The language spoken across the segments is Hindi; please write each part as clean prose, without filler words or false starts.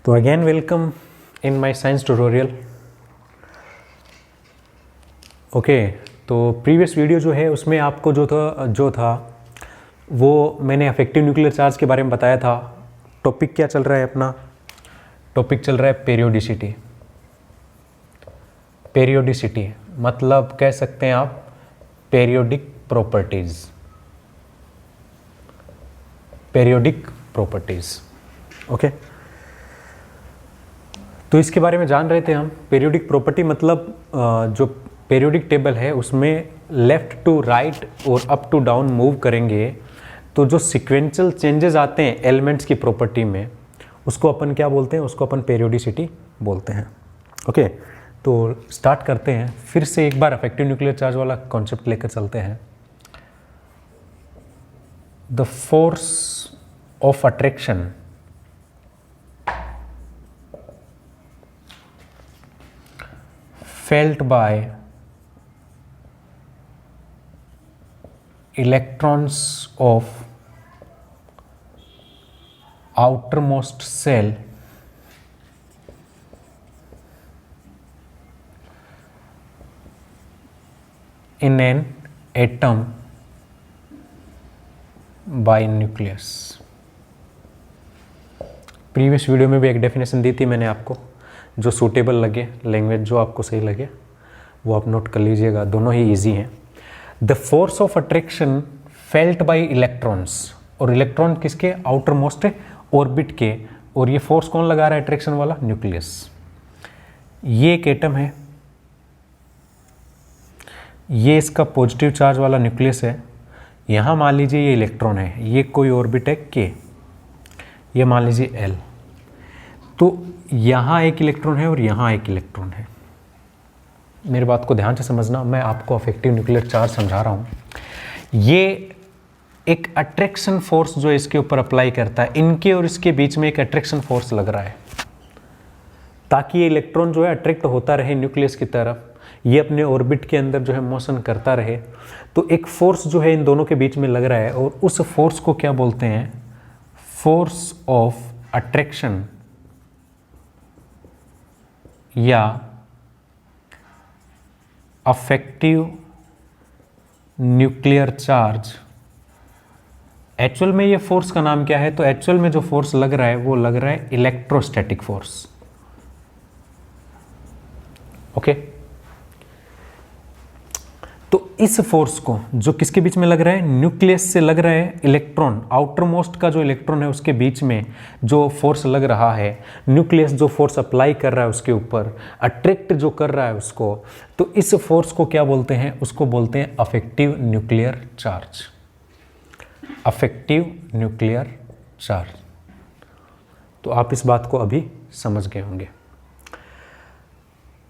तो again welcome in my science tutorial. Okay, तो प्रीवियस वीडियो जो है उसमें आपको जो था वो मैंने अफेक्टिव न्यूक्लियर चार्ज के बारे में बताया था। टॉपिक क्या चल रहा है अपना? टॉपिक चल रहा है पेरियोडिसिटी। पेरियोडिसिटी मतलब कह सकते हैं आप periodic properties. Periodic properties, okay. तो इसके बारे में जान रहे थे हम। पेरियोडिक प्रॉपर्टी मतलब जो पेरियोडिक टेबल है उसमें लेफ्ट टू राइट और अप टू डाउन मूव करेंगे तो जो सिक्वेंशियल चेंजेस आते हैं एलिमेंट्स की प्रॉपर्टी में उसको अपन क्या बोलते हैं? उसको अपन पेरियोडिसिटी बोलते हैं। ओके, तो स्टार्ट करते हैं फिर से एक बार अफेक्टिव न्यूक्लियर चार्ज वाला कॉन्सेप्ट लेकर चलते हैं। The force of attraction felt by electrons of outermost cell in an atom by nucleus। Previous video में भी एक डेफिनेशन दी थी मैंने आपको, जो सूटेबल लगे, लैंग्वेज जो आपको सही लगे वो आप नोट कर लीजिएगा, दोनों ही इजी हैं। The force of attraction felt by electrons, और इलेक्ट्रॉन किसके? आउटर मोस्ट ऑर्बिट के। और ये फोर्स कौन लगा रहा है अट्रैक्शन वाला? न्यूक्लियस। ये एक एटम है, ये इसका पॉजिटिव चार्ज वाला न्यूक्लियस है। यहाँ मान लीजिए ये इलेक्ट्रॉन है, ये कोई ऑर्बिट है के, ये मान लीजिए एल। तो यहाँ एक इलेक्ट्रॉन है और यहाँ एक इलेक्ट्रॉन है। मेरी बात को ध्यान से समझना, मैं आपको अफेक्टिव न्यूक्लियर चार्ज समझा रहा हूँ। ये एक अट्रैक्शन फोर्स जो इसके ऊपर अप्लाई करता है, इनके और इसके बीच में एक अट्रैक्शन फोर्स लग रहा है ताकि ये इलेक्ट्रॉन जो है अट्रैक्ट होता रहे न्यूक्लियस की तरफ, ये अपने ऑर्बिट के अंदर जो है मोशन करता रहे। तो एक फोर्स जो है इन दोनों के बीच में लग रहा है और उस फोर्स को क्या बोलते हैं? फोर्स ऑफ अट्रैक्शन या अफेक्टिव न्यूक्लियर चार्ज। एक्चुअल में ये फोर्स का नाम क्या है? तो एक्चुअल में जो फोर्स लग रहा है वो लग रहा है इलेक्ट्रोस्टैटिक फोर्स। ओके, तो इस फोर्स को जो किसके बीच में लग रहा है? न्यूक्लियस से लग रहा है, इलेक्ट्रॉन आउटर मोस्ट का जो इलेक्ट्रॉन है उसके बीच में जो फोर्स लग रहा है, न्यूक्लियस जो फोर्स अप्लाई कर रहा है उसके ऊपर, अट्रैक्ट जो कर रहा है उसको, तो इस फोर्स को क्या बोलते हैं? उसको बोलते हैं affective nuclear charge. Effective nuclear charge. तो आप इस बात को अभी समझ गए होंगे।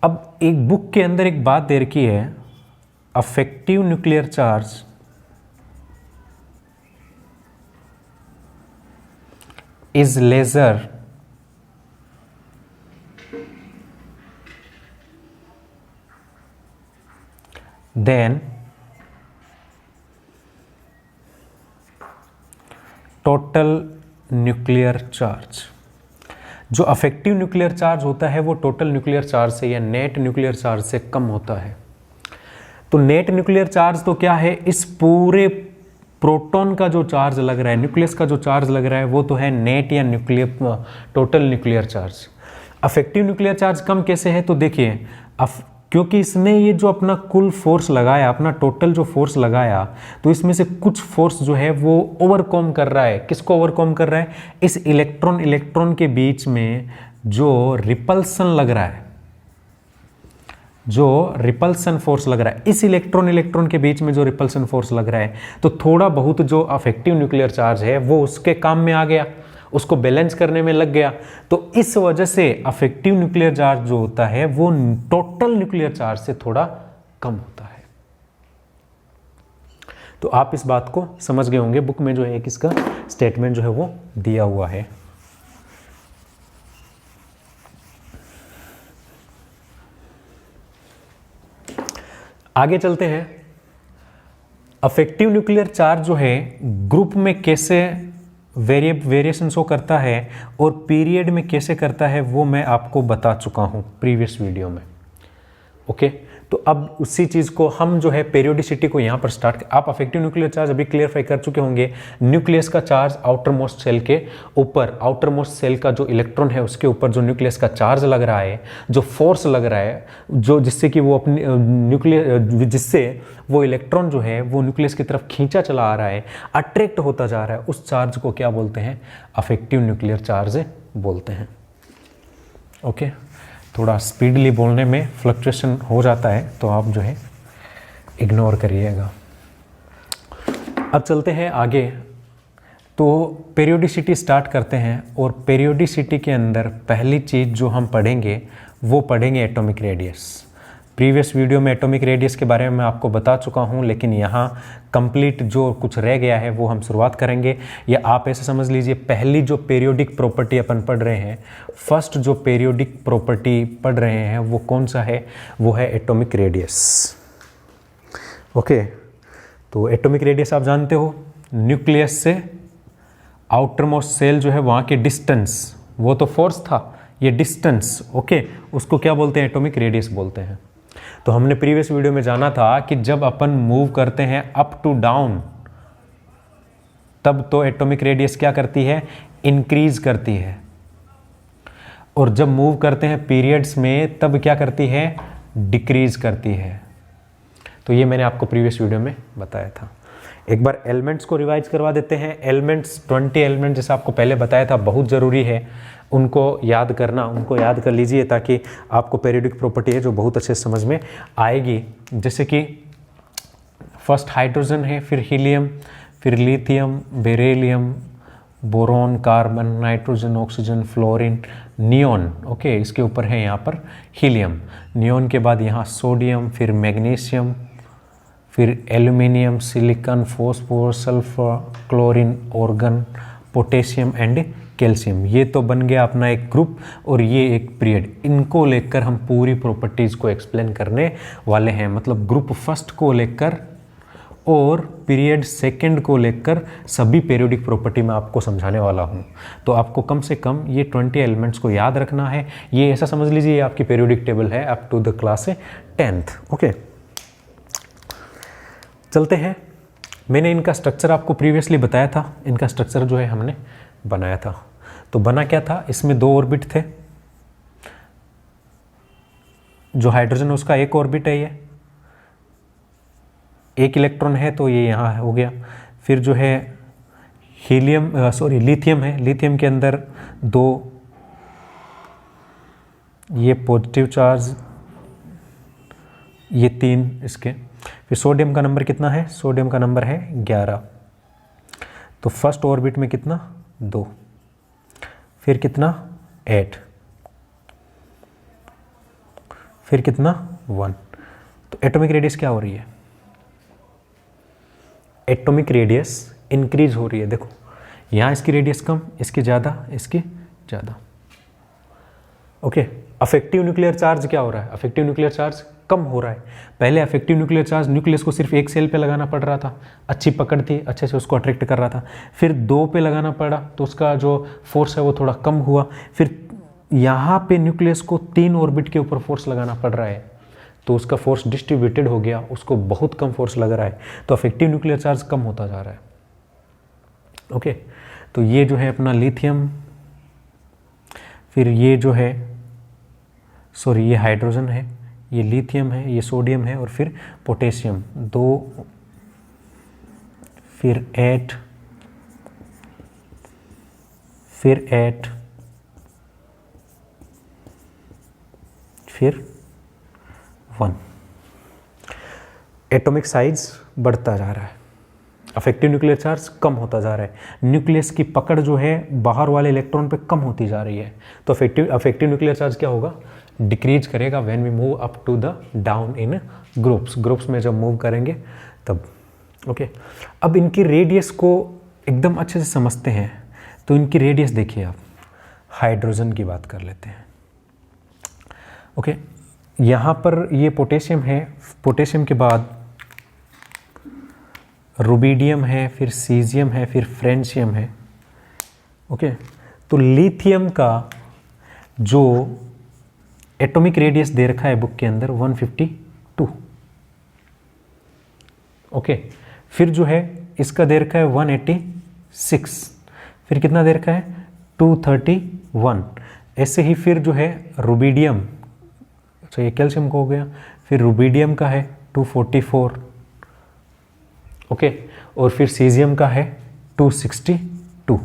अब एक बुक के अंदर एक बात दे रखी है, affective nuclear charge is lesser than total nuclear charge। जो अफेक्टिव न्यूक्लियर चार्ज होता है वो टोटल न्यूक्लियर चार्ज से या नेट न्यूक्लियर चार्ज से कम होता है। तो नेट न्यूक्लियर चार्ज तो क्या है? इस पूरे प्रोटॉन का जो चार्ज लग रहा है, न्यूक्लियस का जो चार्ज लग रहा है वो तो है नेट या total nuclear charge. Effective nuclear charge कम कैसे है? तो देखिए, क्योंकि इसने ये जो अपना कुल फोर्स लगाया, अपना टोटल जो फोर्स लगाया, तो इसमें से कुछ फोर्स जो है वो ओवरकम कर रहा है। किसको ओवरकम कर रहा है? इस इलेक्ट्रॉन के बीच में जो रिपल्सन लग रहा है, जो रिपल्सन फोर्स लग रहा है, इस इलेक्ट्रॉन के बीच में जो रिपल्सन फोर्स लग रहा है, तो थोड़ा बहुत जो अफेक्टिव न्यूक्लियर चार्ज है वो उसके काम में आ गया, उसको बैलेंस करने में लग गया। तो इस वजह से अफेक्टिव न्यूक्लियर चार्ज जो होता है वो टोटल न्यूक्लियर चार्ज से थोड़ा कम होता है। तो आप इस बात को समझ गए होंगे। बुक में जो है एक इसका स्टेटमेंट जो है वो दिया हुआ है। आगे चलते हैं। अफेक्टिव न्यूक्लियर चार्ज जो है ग्रुप में कैसे वेरिएशन शो करता है और पीरियड में कैसे करता है वो मैं आपको बता चुका हूँ प्रीवियस वीडियो में। ओके, तो अब उसी चीज़ को हम जो है पेरियोडिसिटी को यहाँ पर स्टार्ट आप अफेक्टिव न्यूक्लियर चार्ज अभी क्लियरफाई कर चुके होंगे। न्यूक्लियस का चार्ज आउटर मोस्ट सेल के ऊपर, आउटर मोस्ट सेल का जो इलेक्ट्रॉन है उसके ऊपर जो न्यूक्लियस का चार्ज लग रहा है, जो फोर्स लग रहा है, जो जिससे कि वो अपनी जिससे वो इलेक्ट्रॉन जो है वो न्यूक्लियस की तरफ खींचा चला आ रहा है, अट्रैक्ट होता जा रहा है, उस चार्ज को क्या बोलते हैं? अफेक्टिव न्यूक्लियर चार्ज बोलते हैं। ओके, थोड़ा स्पीडली बोलने में फ्लक्चुएशन हो जाता है तो आप जो है इग्नोर करिएगा। अब चलते हैं आगे, तो पेरियोडिसिटी स्टार्ट करते हैं और पेरियोडिसिटी के अंदर पहली चीज़ जो हम पढ़ेंगे वो पढ़ेंगे एटॉमिक रेडियस। प्रीवियस वीडियो में एटॉमिक रेडियस के बारे में मैं आपको बता चुका हूं, लेकिन यहाँ कंप्लीट जो कुछ रह गया है वो हम शुरुआत करेंगे। या आप ऐसे समझ लीजिए पहली जो पीरियोडिक प्रॉपर्टी अपन पढ़ रहे हैं, फर्स्ट जो पीरियोडिक प्रॉपर्टी पढ़ रहे हैं वो कौन सा है? वो है एटॉमिक रेडियस। ओके, तो एटॉमिक रेडियस आप जानते हो, न्यूक्लियस से आउटर मोस्ट सेल जो है वहाँ के डिस्टेंस, वो तो फोर्स था, ये डिस्टेंस, ओके, उसको क्या बोलते हैं? एटॉमिक रेडियस बोलते हैं। तो हमने प्रीवियस वीडियो में जाना था कि जब अपन मूव करते हैं अप टू डाउन तब तो एटॉमिक रेडियस क्या करती है? इंक्रीज करती है, और जब मूव करते हैं पीरियड्स में तब क्या करती है? डिक्रीज करती है। तो ये मैंने आपको प्रीवियस वीडियो में बताया था। एक बार एलिमेंट्स को रिवाइज करवा देते हैं। एलिमेंट्स 20 एलिमेंट जैसे आपको पहले बताया था, बहुत ज़रूरी है उनको याद करना, उनको याद कर लीजिए ताकि आपको पेरियोडिक प्रॉपर्टी है जो बहुत अच्छे समझ में आएगी। जैसे कि फर्स्ट हाइड्रोजन है, फिर हीलियम, फिर lithium, beryllium, boron, carbon, nitrogen, oxygen, fluorine, neon. Okay, इसके ऊपर है यहाँ पर हीलियम। नियोन के बाद यहाँ सोडियम, फिर मैग्नीशियम, फिर aluminium, silicon, phosphorus, sulphur, chlorine, organ, potassium and calcium. ये तो बन गया अपना एक ग्रुप और ये एक पीरियड। इनको लेकर हम पूरी प्रॉपर्टीज़ को एक्सप्लेन करने वाले हैं, मतलब ग्रुप फर्स्ट को लेकर और पीरियड सेकंड को लेकर सभी पीरियोडिक प्रॉपर्टी में आपको समझाने वाला हूँ। तो आपको कम से कम ये 20 एलिमेंट्स को याद रखना है। ये ऐसा समझ लीजिए ये आपकी पीरियोडिक टेबल है up to the class 10th। Okay, चलते हैं। मैंने इनका स्ट्रक्चर आपको प्रीवियसली बताया था, इनका स्ट्रक्चर जो है हमने बनाया था। तो बना क्या था? इसमें 2 ऑर्बिट थे, जो हाइड्रोजन है उसका एक ऑर्बिट है, ये एक इलेक्ट्रॉन है तो ये यहाँ हो गया। फिर जो है लिथियम है, लिथियम के अंदर 2 ये पॉजिटिव चार्ज, ये 3 इसके। फिर सोडियम का नंबर कितना है? सोडियम का नंबर है 11। तो फर्स्ट ऑर्बिट में कितना? 2, फिर कितना? 8, फिर कितना? 1। तो एटॉमिक रेडियस क्या हो रही है? एटॉमिक रेडियस इंक्रीज हो रही है। देखो यहाँ इसकी रेडियस कम, इसकी ज़्यादा, इसकी ज़्यादा। ओके, अफेक्टिव न्यूक्लियर चार्ज क्या हो रहा है? अफेक्टिव न्यूक्लियर चार्ज कम हो रहा है। पहले अफेक्टिव न्यूक्लियर चार्ज न्यूक्लियस को सिर्फ एक सेल पे लगाना पड़ रहा था, अच्छी पकड़ थी, अच्छे से उसको अट्रैक्ट कर रहा था। फिर 2 पे लगाना पड़ा तो उसका जो फोर्स है वो थोड़ा कम हुआ। फिर यहाँ पे न्यूक्लियस को 3 ऑर्बिट के ऊपर फोर्स लगाना पड़ रहा है तो उसका फोर्स डिस्ट्रीब्यूटेड हो गया, उसको बहुत कम फोर्स लग रहा है, तो अफेक्टिव न्यूक्लियर चार्ज कम होता जा रहा है। ओके, तो ये जो है अपना लिथियम, फिर ये जो है ये हाइड्रोजन है, ये लिथियम है, ये सोडियम है और फिर पोटेशियम 2, फिर 8, फिर 8, फिर 1। एटॉमिक साइज बढ़ता जा रहा है, अफेक्टिव न्यूक्लियर चार्ज कम होता जा रहा है, न्यूक्लियस की पकड़ जो है बाहर वाले इलेक्ट्रॉन पे कम होती जा रही है। तो अफेक्टिव न्यूक्लियर चार्ज क्या होगा? डिक्रीज करेगा when we move up to the down in groups में जब मूव करेंगे तब। ओके, अब इनकी रेडियस को एकदम अच्छे से समझते हैं। तो इनकी रेडियस देखिए आप, हाइड्रोजन की बात कर लेते हैं। ओके, यहाँ पर ये पोटेशियम है, पोटेशियम के बाद रुबिडियम है, फिर सीजियम है, फिर फ्रेंशियम है, ओके, तो लिथियम का जो एटॉमिक रेडियस दे रखा है बुक के अंदर 152। ओके, फिर जो है इसका दे रखा है 186, फिर कितना दे रखा है 231। ऐसे ही फिर जो है रुबिडियम, अच्छा ये कैल्शियम का हो गया, फिर रुबिडियम का है 244। ओके, और फिर सीजियम का है 262।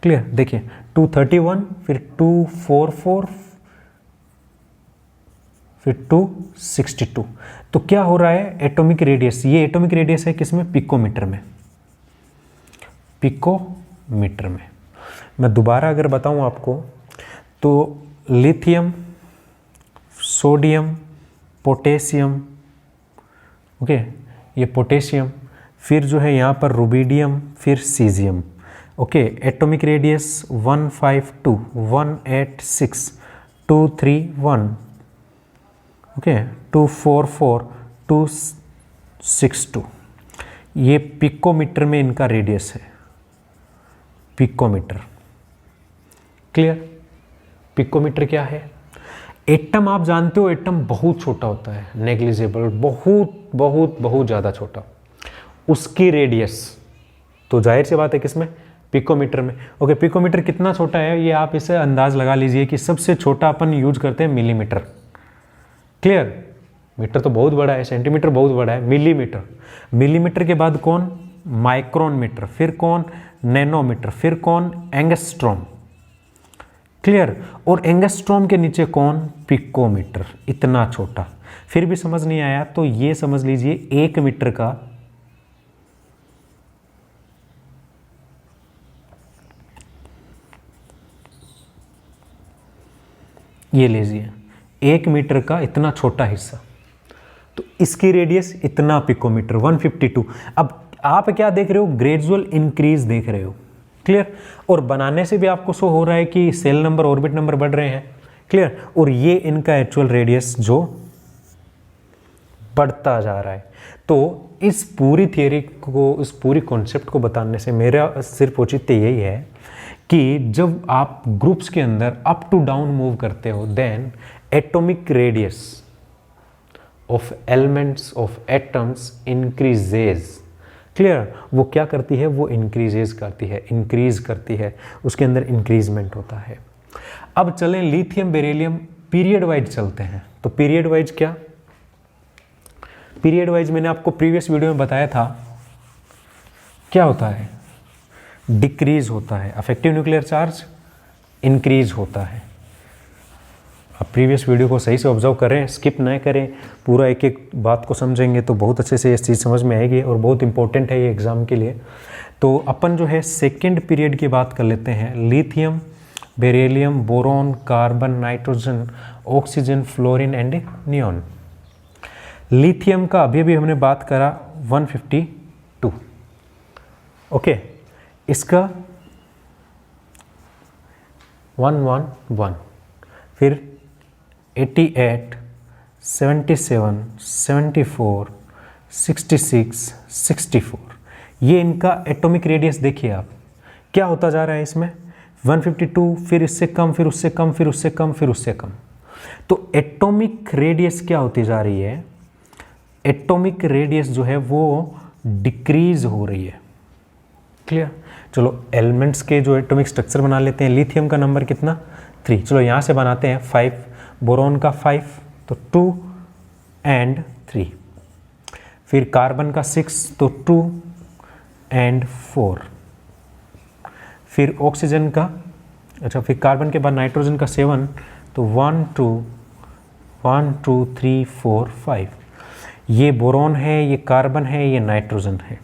क्लियर, देखिए 231, फिर 244, फिर 262। तो क्या हो रहा है, एटॉमिक रेडियस, ये एटॉमिक रेडियस है किसमें, पिकोमीटर में, पिकोमीटर में। मैं दोबारा अगर बताऊं आपको तो लिथियम, सोडियम, पोटेशियम, ओके ये पोटेशियम, फिर जो है यहाँ पर रुबिडियम, फिर caesium. Okay, atomic radius 152, 186, 231, okay 244, 262। ये पिकोमीटर में इनका रेडियस है, पिकोमीटर। क्लियर, पिकोमीटर क्या है। एटम आप जानते हो, एटम बहुत छोटा होता है, नेग्लिजिबल, बहुत बहुत बहुत ज़्यादा छोटा, उसकी रेडियस तो जाहिर सी बात है किसमें, पिकोमीटर में। ओके, पिकोमीटर कितना छोटा है ये आप इसे अंदाज लगा लीजिए कि सबसे छोटा अपन यूज करते हैं मिलीमीटर। क्लियर, मीटर तो बहुत बड़ा है, सेंटीमीटर बहुत बड़ा है, मिलीमीटर। मिलीमीटर के बाद कौन, माइक्रोन मीटर, फिर कौन, नैनोमीटर, फिर कौन, एंगस्ट्रॉम। क्लियर, और एंगस्ट्रॉम के नीचे कौन, पिकोमीटर, इतना छोटा। फिर भी समझ नहीं आया तो ये समझ लीजिए 1 मीटर का ये लीजिए 1 मीटर का इतना छोटा हिस्सा, तो इसकी रेडियस इतना पिकोमीटर 152। अब आप क्या देख रहे हो, ग्रेजुअल इंक्रीज देख रहे हो। क्लियर, और बनाने से भी आपको शो हो रहा है कि सेल नंबर, ऑर्बिट नंबर बढ़ रहे हैं। क्लियर, और ये इनका एक्चुअल रेडियस जो बढ़ता जा रहा है। तो इस पूरी थियरी को, इस पूरी कॉन्सेप्ट को बताने से मेरा सिर्फ औचित्य यही है कि जब आप ग्रुप्स के अंदर अप टू डाउन मूव करते हो, then atomic radius of elements of atoms increases. Clear, वो क्या करती है, वो इंक्रीजेज करती है, इंक्रीज करती है, उसके अंदर इंक्रीजमेंट होता है। अब चलें लिथियम बेरिलियम पीरियड वाइज चलते हैं। तो पीरियड वाइज क्या, पीरियड वाइज मैंने आपको प्रीवियस वीडियो में बताया था क्या होता है, डिक्रीज होता है, अफेक्टिव न्यूक्लियर चार्ज इंक्रीज होता है। आप प्रीवियस वीडियो को सही से ऑब्जर्व करें, स्किप ना करें, पूरा एक एक बात को समझेंगे तो बहुत अच्छे से ये चीज़ समझ में आएगी और बहुत इंपॉर्टेंट है ये एग्ज़ाम के लिए। तो अपन जो है सेकेंड पीरियड की बात कर लेते हैं। Lithium, beryllium, boron, carbon, nitrogen, oxygen, fluorine and neon. Lithium का अभी अभी हमने बात करा 152। ओके, इसका 111, फिर 88, 77, 74, 66, 64। ये इनका एटॉमिक रेडियस देखिए आप क्या होता जा रहा है इसमें, 152, फिर इससे कम, फिर उससे कम, फिर उससे कम, फिर उससे कम। तो एटॉमिक रेडियस क्या होती जा रही है, एटॉमिक रेडियस जो है वो डिक्रीज हो रही है। क्लियर, चलो एलिमेंट्स के जो एटॉमिक स्ट्रक्चर बना लेते हैं। लिथियम का नंबर कितना, 3, चलो यहाँ से बनाते हैं 5, बोरॉन का 5, तो 2 एंड 3, फिर कार्बन का 6, तो 2 एंड 4, फिर ऑक्सीजन का, अच्छा फिर कार्बन के बाद नाइट्रोजन का 7, तो 1 2 3 4 5। ये बोरॉन है, ये कार्बन है, ये नाइट्रोजन है,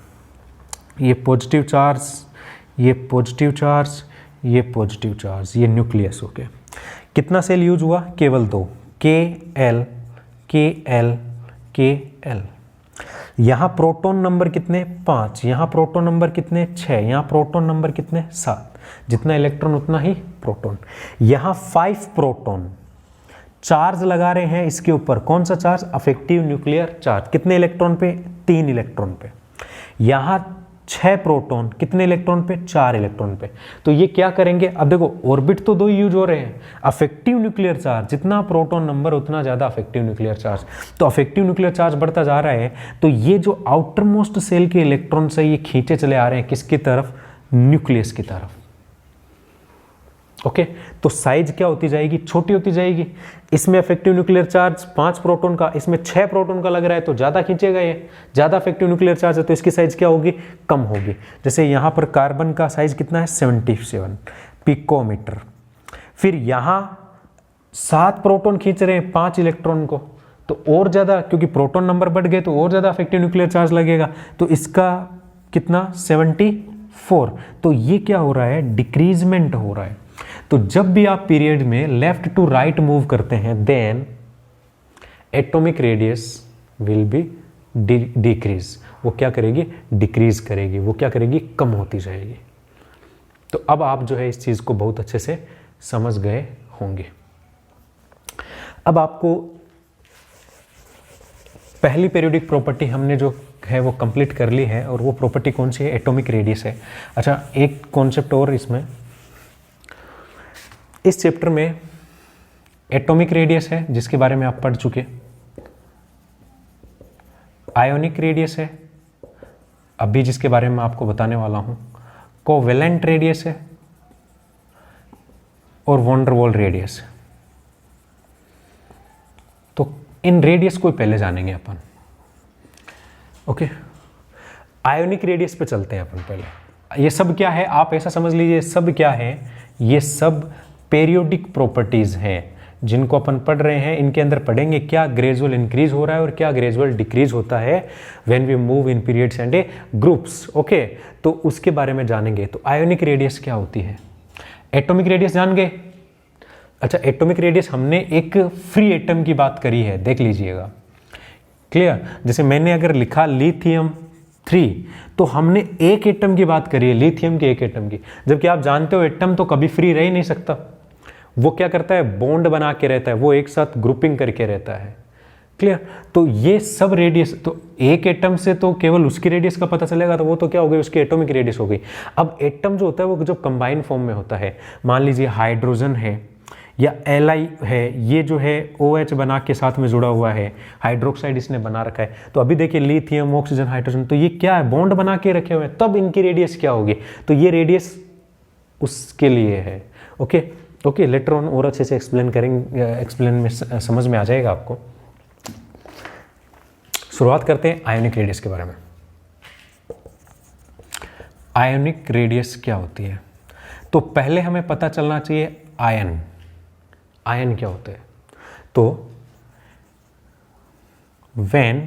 ये पॉजिटिव चार्ज, ये पॉजिटिव चार्ज, ये पॉजिटिव चार्ज, ये न्यूक्लियस। ओके, कितना सेल यूज हुआ, केवल 2, KL KL KL। यहाँ प्रोटॉन नंबर कितने, 5, यहाँ प्रोटॉन नंबर कितने, 6, यहाँ प्रोटॉन नंबर कितने, 7। जितना इलेक्ट्रॉन उतना ही प्रोटॉन। यहाँ 5 प्रोटॉन चार्ज लगा रहे हैं इसके ऊपर, कौन सा चार्ज, अफेक्टिव न्यूक्लियर चार्ज, कितने इलेक्ट्रॉन पे, 3 इलेक्ट्रॉन पे। यहाँ 6 प्रोटॉन, कितने इलेक्ट्रॉन पे? 4 इलेक्ट्रॉन पे। तो ये क्या करेंगे? अब देखो ऑर्बिट तो 2 यूज हो रहे हैं, अफेक्टिव न्यूक्लियर चार्ज, जितना प्रोटॉन नंबर उतना ज़्यादा अफेक्टिव न्यूक्लियर चार्ज। तो अफेक्टिव न्यूक्लियर चार्ज बढ़ता जा रहा है, तो ये जो आउटर मोस्ट सेल के इलेक्ट्रॉन से ये खींचे चले आ रहे हैं किसकी तरफ? न्यूक्लियस की तरफ। ओके, तो साइज क्या होती जाएगी? छोटी होती जाएगी। इसमें इफेक्टिव न्यूक्लियर चार्ज 5 प्रोटॉन का, इसमें 6 प्रोटॉन का लग रहा है, तो ज्यादा खींचेगा, ये ज्यादा इफेक्टिव न्यूक्लियर चार्ज है, तो इसकी साइज क्या होगी? कम होगी। जैसे यहां पर कार्बन का साइज कितना है? 77 पिकोमीटर। फिर यहां 7 प्रोटॉन खींच रहे हैं 5 इलेक्ट्रॉन को, तो और ज्यादा, क्योंकि प्रोटॉन नंबर बढ़ गए तो और ज्यादा इफेक्टिव न्यूक्लियर चार्ज लगेगा, तो इसका कितना? 74। तो ये क्या हो रहा है? डिक्रीजमेंट हो रहा है। तो जब भी आप पीरियड में लेफ्ट टू राइट मूव करते हैं, then atomic radius will be decrease. वो क्या करेगी? डिक्रीज करेगी। वो क्या करेगी? कम होती जाएगी। तो अब आप जो है इस चीज को बहुत अच्छे से समझ गए होंगे। अब आपको पहली पीरियोडिक प्रॉपर्टी हमने जो है वो कंप्लीट कर ली है, और वो प्रॉपर्टी कौन सी है? एटॉमिक रेडियस है। अच्छा, एक कॉन्सेप्ट और इसमें, इस चैप्टर में एटॉमिक रेडियस है जिसके बारे में आप पढ़ चुके, आयोनिक रेडियस है अभी जिसके बारे में आपको बताने वाला हूं, कोवेलेंट रेडियस है, और वॉन डेर वाल रेडियस। तो इन रेडियस को पहले जानेंगे अपन। ओके, आयोनिक रेडियस पे चलते हैं अपन पहले। ये सब क्या है? आप ऐसा समझ लीजिए, सब क्या है? ये सब पेरियोडिक प्रॉपर्टीज हैं जिनको अपन पढ़ रहे हैं। इनके अंदर पढ़ेंगे क्या ग्रेजुअल इंक्रीज हो रहा है और क्या ग्रेजुअल डिक्रीज होता है when we move in periods and groups. Okay, तो उसके बारे में जानेंगे। तो आयोनिक रेडियस क्या होती है? एटॉमिक रेडियस जान गए? अच्छा, एटॉमिक रेडियस हमने एक फ्री एटम की बात करी है, देख लीजिएगा। क्लियर? जैसे मैंने अगर लिखा लिथियम 3, तो हमने एक एटम की बात करी है, लिथियम के एक एटम की। जबकि आप जानते हो एटम तो कभी फ्री रह ही नहीं सकता, वो क्या करता है? बॉन्ड बना के रहता है, वो एक साथ ग्रुपिंग करके रहता है। क्लियर? तो ये सब रेडियस, तो एक एटम से तो केवल उसकी रेडियस का पता चलेगा, तो वो तो क्या हो गई? उसकी एटॉमिक रेडियस हो गई। अब एटम जो होता है वो जब कंबाइन फॉर्म में होता है, मान लीजिए हाइड्रोजन है या Li है, ये जो है OH बना के साथ में जुड़ा हुआ है, हाइड्रोक्साइड इसने बना रखा है। तो अभी देखिए लिथियम, ऑक्सीजन, हाइड्रोजन, तो ये क्या है? बॉन्ड बना के रखे हुए हैं, तब इनकी रेडियस क्या होगी? तो ये रेडियस उसके लिए है। ओके ओके, लेटर ऑन और अच्छे से एक्सप्लेन करेंगे, एक्सप्लेन में समझ में आ जाएगा आपको। शुरुआत करते हैं आयोनिक रेडियस के बारे में। आयोनिक रेडियस क्या होती है? तो पहले हमें पता चलना चाहिए आयन, आयन क्या होते हैं। तो when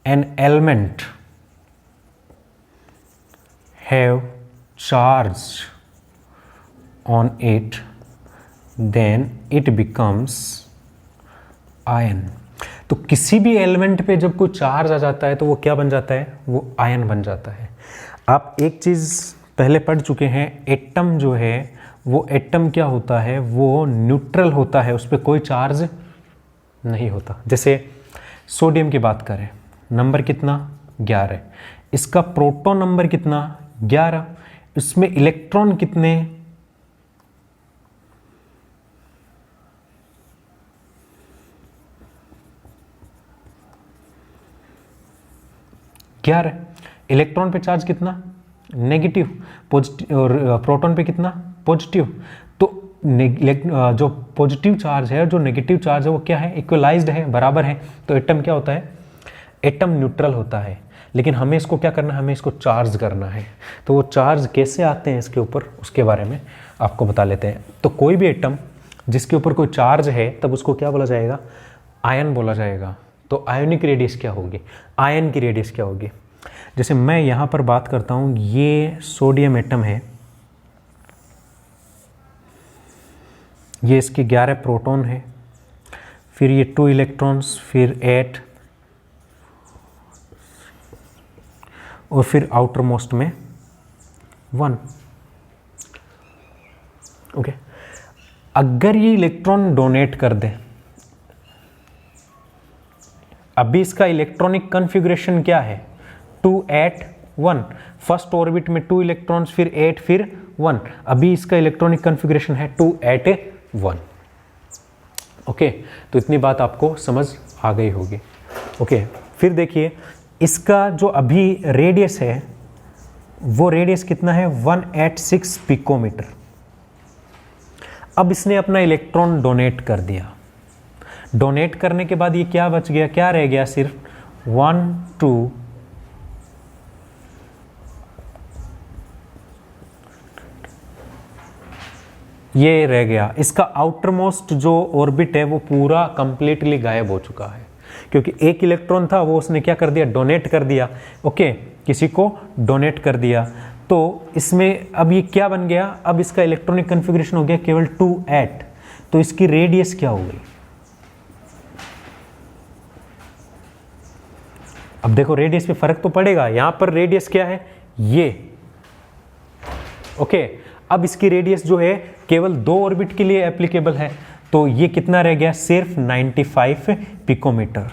an element have charge on it, then it becomes ion। तो किसी भी एलिमेंट पे जब कोई चार्ज आ जाता है तो वो क्या बन जाता है? वो आयन बन जाता है। आप एक चीज पहले पढ़ चुके हैं, एटम जो है वो एटम क्या होता है? वो न्यूट्रल होता है, उस पर कोई चार्ज नहीं होता। जैसे सोडियम की बात करें, नंबर कितना? 11। इसका प्रोटॉन नंबर कितना? 11। इसमें इलेक्ट्रॉन कितने? 11। इलेक्ट्रॉन पे चार्ज कितना? नेगेटिव। पॉजिटिव, और प्रोटॉन पे कितना? पॉजिटिव। तो जो पॉजिटिव चार्ज है, जो नेगेटिव चार्ज है, वो क्या है? इक्वलाइज्ड है, बराबर है। तो एटम क्या होता है? एटम न्यूट्रल होता है। लेकिन हमें इसको क्या करना है? हमें इसको चार्ज करना है। तो वो चार्ज कैसे आते हैं इसके ऊपर, उसके बारे में आपको बता लेते हैं। तो कोई भी एटम जिसके ऊपर कोई चार्ज है, तब उसको क्या बोला जाएगा? आयन बोला जाएगा। तो आयोनिक रेडियस क्या होगी? आयन की रेडियस क्या होगी? जैसे मैं यहाँ पर बात करता हूँ, ये सोडियम एटम है, ये इसके 11 प्रोटॉन है, फिर ये 2 इलेक्ट्रॉन्स, फिर 8, और फिर आउटर मोस्ट में 1। ओके, अगर ये इलेक्ट्रॉन डोनेट कर दे, अभी इसका इलेक्ट्रॉनिक कॉन्फ़िगरेशन क्या है? 2 8 1, फर्स्ट ऑर्बिट में 2 इलेक्ट्रॉन्स, फिर 8, फिर 1। अभी इसका इलेक्ट्रॉनिक कन्फिग्रेशन है 2 8 1। ओके, तो इतनी बात आपको समझ आ गई होगी। ओके, फिर देखिए इसका जो अभी रेडियस है वो रेडियस कितना है 186 पिकोमीटर। अब इसने अपना इलेक्ट्रॉन डोनेट कर दिया। डोनेट करने के बाद ये क्या बच गया, क्या रह गया, सिर्फ 1 2 ये रह गया। इसका आउटर मोस्ट जो ऑर्बिट है वो पूरा कंप्लीटली गायब हो चुका है, क्योंकि एक इलेक्ट्रॉन था वो उसने क्या कर दिया, डोनेट कर दिया। ओके, किसी को डोनेट कर दिया। तो इसमें अब ये क्या बन गया, अब इसका इलेक्ट्रॉनिक कन्फिग्रेशन हो गया केवल 2 8। तो इसकी रेडियस क्या हो गई, अब देखो रेडियस पे फर्क तो पड़ेगा। यहां पर रेडियस क्या है, ये। ओके, अब इसकी रेडियस जो है केवल 2 ऑर्बिट के लिए एप्लीकेबल है, तो ये कितना रह गया, सिर्फ 95 पिकोमीटर।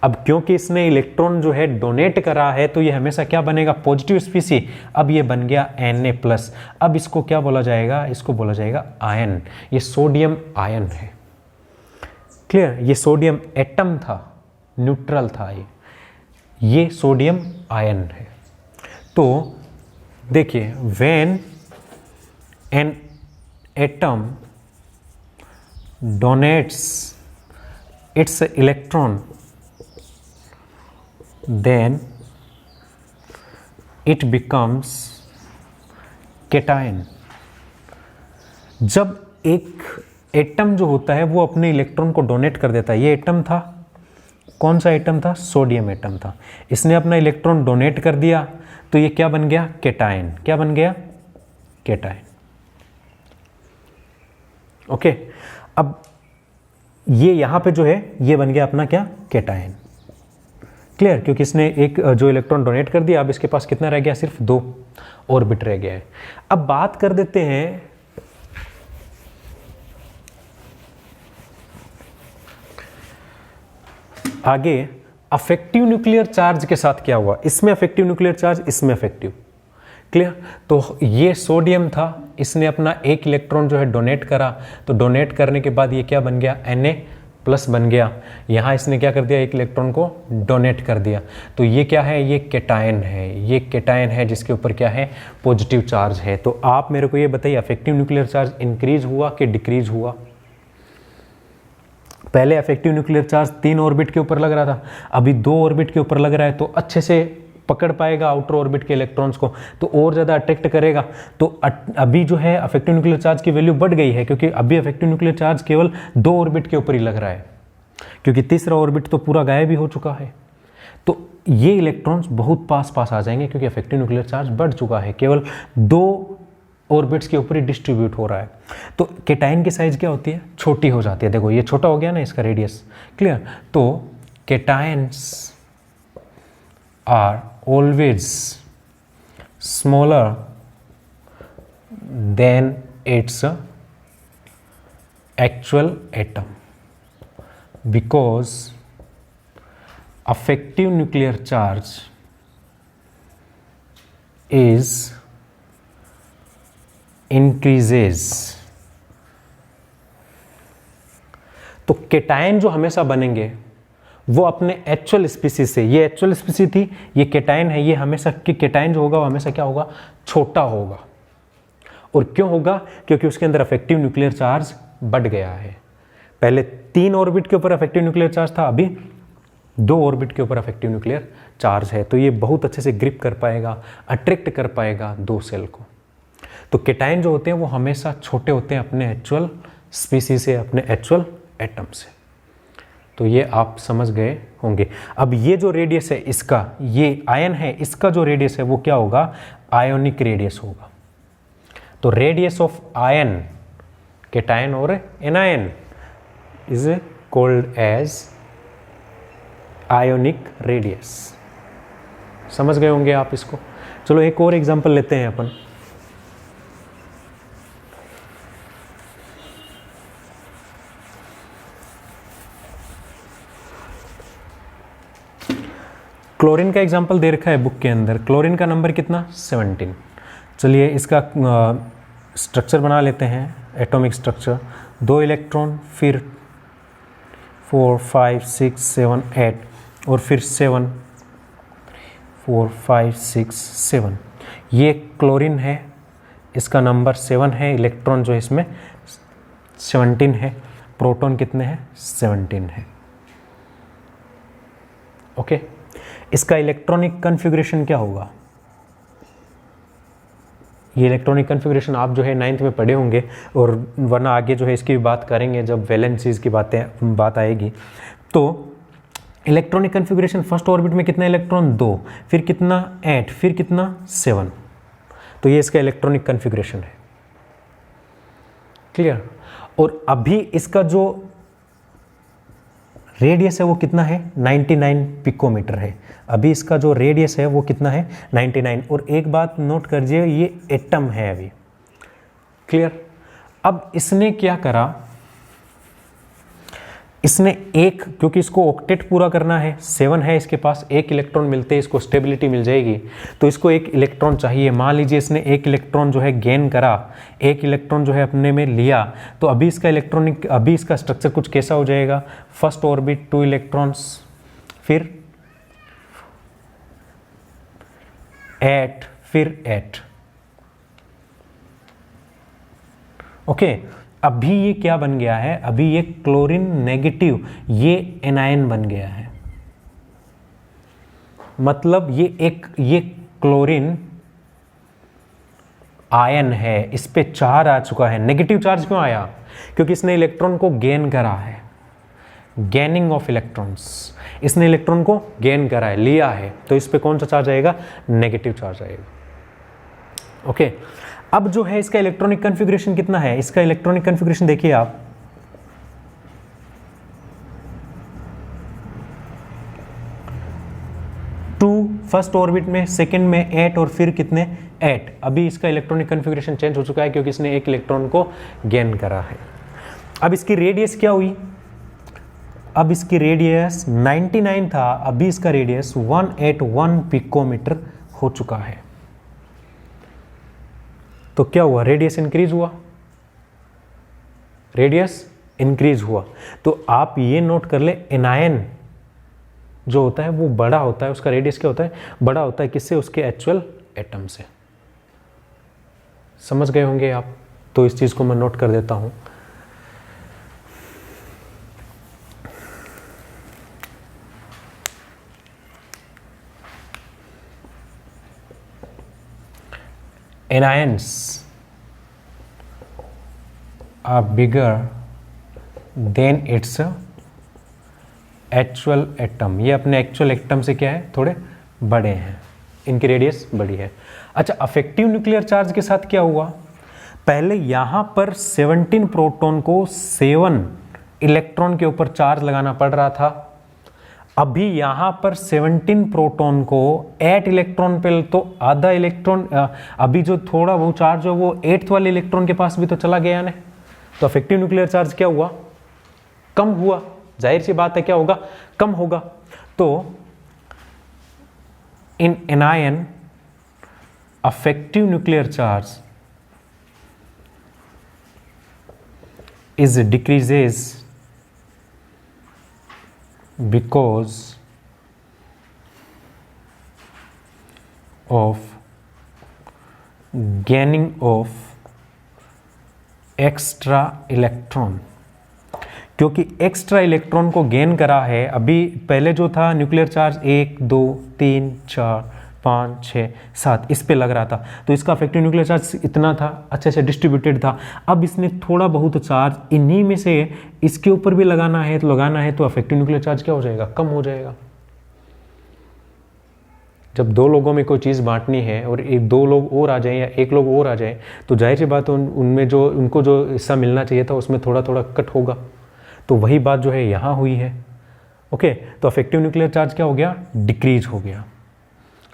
अब क्योंकि इसने इलेक्ट्रॉन जो है डोनेट करा है तो ये हमेशा क्या बनेगा, पॉजिटिव स्पीसी। अब ये बन गया Na+। अब इसको क्या बोला जाएगा, इसको बोला जाएगा आयन। ये सोडियम आयन है। क्लियर, ये सोडियम एटम था, न्यूट्रल था ये सोडियम आयन है। तो देखिए, when an atom donates its electron then it becomes cation। जब एक एटम जो होता है वो अपने इलेक्ट्रॉन को डोनेट कर देता है, ये एटम था, कौन सा एटम था, सोडियम एटम था, इसने अपना इलेक्ट्रॉन डोनेट कर दिया तो ये क्या बन गया, केटायन। क्या बन गया, केटायन। ओके, अब ये यहां पे जो है ये बन गया अपना क्या, केटायन। क्लियर, क्योंकि इसने एक जो इलेक्ट्रॉन डोनेट कर दिया, अब इसके पास कितना रह गया, सिर्फ 2 ऑर्बिट रह गया है। अब बात कर देते हैं आगे अफेक्टिव न्यूक्लियर चार्ज के साथ क्या हुआ। इसमें अफेक्टिव न्यूक्लियर चार्ज, इसमें अफेक्टिव। क्लियर, तो ये सोडियम था, इसने अपना एक इलेक्ट्रॉन जो है डोनेट करा, तो डोनेट करने के बाद ये क्या बन गया, Na+ बन गया। यहाँ इसने क्या कर दिया, एक इलेक्ट्रॉन को डोनेट कर दिया, तो ये क्या है, ये केटायन है। ये केटायन है जिसके ऊपर क्या है, पॉजिटिव चार्ज है। तो आप मेरे को ये बताइए, अफेक्टिव न्यूक्लियर चार्ज इंक्रीज हुआ कि डिक्रीज हुआ। पहले अफेक्टिव न्यूक्लियर चार्ज 3 ऑर्बिट के ऊपर लग रहा था, अभी 2 ऑर्बिट के ऊपर लग रहा है, तो अच्छे से पकड़ पाएगा आउटर ऑर्बिट के इलेक्ट्रॉन्स को, तो और ज़्यादा अट्रैक्ट करेगा। तो अभी जो है अफेक्टिव न्यूक्लियर चार्ज की वैल्यू बढ़ गई है, क्योंकि अभी अफेक्टिव न्यूक्लियर चार्ज केवल 2 ऑर्बिट के ऊपर ही लग रहा है, क्योंकि तीसरा ऑर्बिट तो पूरा गायब ही हो चुका है। तो ये इलेक्ट्रॉन्स बहुत पास पास आ जाएंगे, क्योंकि अफेक्टिव न्यूक्लियर चार्ज बढ़ चुका है, केवल 2 ऑर्बिट्स के ऊपर ही डिस्ट्रीब्यूट हो रहा है। तो केटायन की साइज क्या होती है, छोटी हो जाती है। देखो ये छोटा हो गया ना इसका रेडियस। क्लियर, तो cations are always smaller than its actual atom, because effective nuclear charge is increases। तो केटायन जो हमेशा बनेंगे वो अपने एक्चुअल स्पीसीज से, ये एक्चुअल स्पीसीज थी, ये केटायन है, ये हमेशा केटायन जो होगा वो हमेशा क्या होगा, छोटा होगा। और क्यों होगा, क्योंकि उसके अंदर अफेक्टिव न्यूक्लियर चार्ज बढ़ गया है। पहले 3 ऑर्बिट के ऊपर अफेक्टिव न्यूक्लियर चार्ज था, अभी 2 ऑर्बिट के ऊपर अफेक्टिव न्यूक्लियर चार्ज है। तो ये बहुत अच्छे से ग्रिप कर पाएगा, अट्रैक्ट कर पाएगा 2 सेल को। तो केटायन जो होते हैं वो हमेशा छोटे होते हैं अपने एक्चुअल स्पीसीज से, अपने एक्चुअल एटम से। तो ये आप समझ गए होंगे। अब ये जो रेडियस है इसका, ये आयन है, इसका जो रेडियस है वो क्या होगा, आयोनिक रेडियस होगा। तो रेडियस ऑफ आयन, केटायन और anion is called as ionic radius. समझ गए होंगे आप इसको। चलो एक और एग्जांपल लेते हैं अपन। क्लोरीन का एग्जाम्पल दे रखा है बुक के अंदर। क्लोरीन का नंबर कितना, 17। चलिए इसका स्ट्रक्चर बना लेते हैं, एटॉमिक स्ट्रक्चर। 2 इलेक्ट्रॉन, फिर 4 5 6 7 8 और फिर 7 4 5 6 7। ये क्लोरीन है, इसका नंबर 7 है, इलेक्ट्रॉन जो है इसमें 17 है, प्रोटॉन कितने हैं, 17 है। ओके, इसका इलेक्ट्रॉनिक कन्फिग्रेशन क्या होगा? ये इलेक्ट्रॉनिक कन्फिग्रेशन आप जो है 9th में पढ़े होंगे, और वरना आगे जो है इसकी भी बात करेंगे जब वैलेंसीज की बात आएगी। तो इलेक्ट्रॉनिक कन्फिग्रेशन, फर्स्ट ऑर्बिट में कितना इलेक्ट्रॉन, 2, फिर कितना 8, फिर कितना 7। तो ये इसका इलेक्ट्रॉनिक कन्फिग्रेशन है। क्लियर? और अभी इसका जो रेडियस है वो कितना है, 99 पिकोमीटर है। अभी इसका जो रेडियस है वो कितना है, 99। और एक बात नोट करिए, ये एटम है अभी। क्लियर? अब इसने क्या करा, इसने एक, क्योंकि इसको ऑक्टेट पूरा करना है, 7 है इसके पास, एक इलेक्ट्रॉन मिलते हैं इसको स्टेबिलिटी मिल जाएगी, तो इसको एक इलेक्ट्रॉन चाहिए। मान लीजिए इसने एक इलेक्ट्रॉन जो है गेन करा, एक इलेक्ट्रॉन जो है अपने में लिया, तो अभी इसका इलेक्ट्रॉनिक, अभी इसका स्ट्रक्चर कुछ कैसा हो जाएगा, फर्स्ट ऑर्बिट 2 इलेक्ट्रॉन्स, फिर 8, फिर 8। ओके, अभी ये क्या बन गया है, अभी ये क्लोरीन नेगेटिव, ये एनायन बन गया है। मतलब ये क्लोरीन आयन है, इस पे चार्ज आ चुका है। नेगेटिव चार्ज क्यों आया, क्योंकि इसने इलेक्ट्रॉन को गेन करा है, गेनिंग ऑफ इलेक्ट्रॉन्स। इसने इलेक्ट्रॉन को गेन करा है, लिया है, तो इस पे कौन सा चार्ज आएगा, नेगेटिव चार्ज आएगा। ओके, अब जो है इसका इलेक्ट्रॉनिक कन्फिग्रेशन कितना है, इसका इलेक्ट्रॉनिक कन्फिग्रेशन देखिए आप, फर्स्ट ऑर्बिट में, सेकंड में 8 और फिर कितने 8। अभी इसका इलेक्ट्रॉनिक कन्फिग्रेशन चेंज हो चुका है क्योंकि इसने एक इलेक्ट्रॉन को गेन करा है। अब इसकी रेडियस क्या हुई, अब इसकी रेडियस 99 था, अभी इसका रेडियस 181 पिकोमीटर हो चुका है। तो क्या हुआ, रेडियस इंक्रीज हुआ, रेडियस इंक्रीज हुआ। तो आप ये नोट कर ले, एनायन जो होता है वो बड़ा होता है, उसका रेडियस क्या होता है, बड़ा होता है, किससे, उसके एक्चुअल एटम से। समझ गए होंगे आप, तो इस चीज को मैं नोट कर देता हूं। Anions are bigger than its actual atom। ये अपने एक्चुअल एटम से क्या है, थोड़े बड़े हैं, इनकी रेडियस बड़ी है। अच्छा, अफेक्टिव न्यूक्लियर चार्ज के साथ क्या हुआ, पहले यहां पर 17 प्रोटॉन को 7 इलेक्ट्रॉन के ऊपर चार्ज लगाना पड़ रहा था। अभी यहां पर 17 प्रोटॉन को 8 इलेक्ट्रॉन पे, तो आधा इलेक्ट्रॉन, अभी जो थोड़ा वो चार्ज है वो 8th वाले इलेक्ट्रॉन के पास भी तो चला गया ना। तो अफेक्टिव न्यूक्लियर चार्ज क्या हुआ, कम हुआ। जाहिर सी बात है क्या होगा, कम होगा। तो in anion effective nuclear charge is decreases because of gaining of extra electron। क्योंकि एक्स्ट्रा इलेक्ट्रॉन को गेन करा है। अभी पहले जो था न्यूक्लियर चार्ज 1 2 3 4 5 6 7 इस पे लग रहा था, तो इसका अफेक्टिव न्यूक्लियर चार्ज इतना था, अच्छे से डिस्ट्रीब्यूटेड था। अब इसने थोड़ा बहुत चार्ज इन्हीं में से इसके ऊपर भी लगाना है, तो अफेक्टिव न्यूक्लियर चार्ज क्या हो जाएगा, कम हो जाएगा। जब 2 लोगों में कोई चीज़ बांटनी है और 2 लोग और आ जाए या 1 लोग और आ जाए, तो जाहिर सी बात उनमें जो उनको जो हिस्सा मिलना चाहिए था उसमें थोड़ा थोड़ा कट होगा। तो वही बात जो है यहाँ हुई है। ओके, तो अफेक्टिव न्यूक्लियर चार्ज क्या हो गया, डिक्रीज हो गया।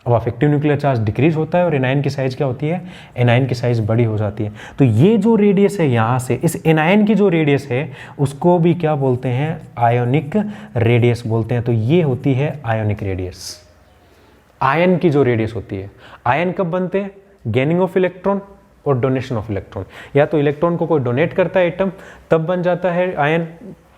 अब अफेक्टिव न्यूक्लियर चार्ज डिक्रीज होता है और एनायन की साइज क्या होती है, एनायन की साइज बड़ी हो जाती है। तो ये जो रेडियस है यहाँ से, इस एनायन की जो रेडियस है उसको भी क्या बोलते हैं, आयोनिक रेडियस बोलते हैं। तो ये होती है आयोनिक रेडियस। आयन की जो रेडियस होती है, आयन कब बनते हैं, गेनिंग ऑफ इलेक्ट्रॉन और डोनेशन ऑफ इलेक्ट्रॉन, या तो इलेक्ट्रॉन को कोई डोनेट करता है एटम तब बन जाता है आयन,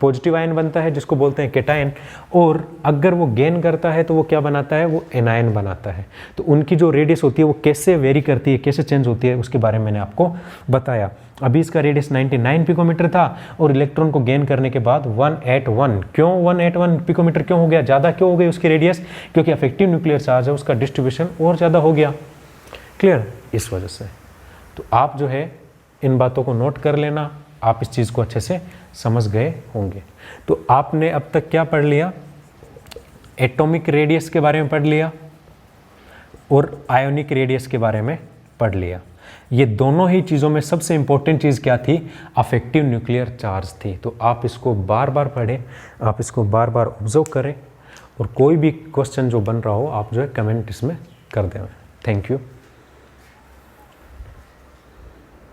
पॉजिटिव आयन बनता है जिसको बोलते हैं केटायन, और अगर वो गेन करता है तो वो क्या बनाता है, वो एनायन बनाता है। तो उनकी जो रेडियस होती है वो कैसे वेरी करती है, कैसे चेंज होती है, उसके बारे में मैंने आपको बताया। अभी इसका रेडियस 99 पिकोमीटर था और इलेक्ट्रॉन को गेन करने के बाद 181, क्यों 181 पिकोमीटर क्यों हो गया, ज़्यादा क्यों हो गई उसकी रेडियस, क्योंकि अफेक्टिव न्यूक्लियर चार्ज है उसका डिस्ट्रीब्यूशन और ज़्यादा हो गया। क्लियर, इस वजह से। तो आप जो है इन बातों को नोट कर लेना, आप इस चीज़ को अच्छे से समझ गए होंगे। तो आपने अब तक क्या पढ़ लिया, एटॉमिक रेडियस के बारे में पढ़ लिया और आयोनिक रेडियस के बारे में पढ़ लिया। ये दोनों ही चीज़ों में सबसे इंपॉर्टेंट चीज़ क्या थी, अफेक्टिव न्यूक्लियर चार्ज थी। तो आप इसको बार बार पढ़ें, आप इसको बार बार ऑब्जर्व करें, और कोई भी क्वेश्चन जो बन रहा हो आप जो है कमेंट इसमें कर दें। Thank you.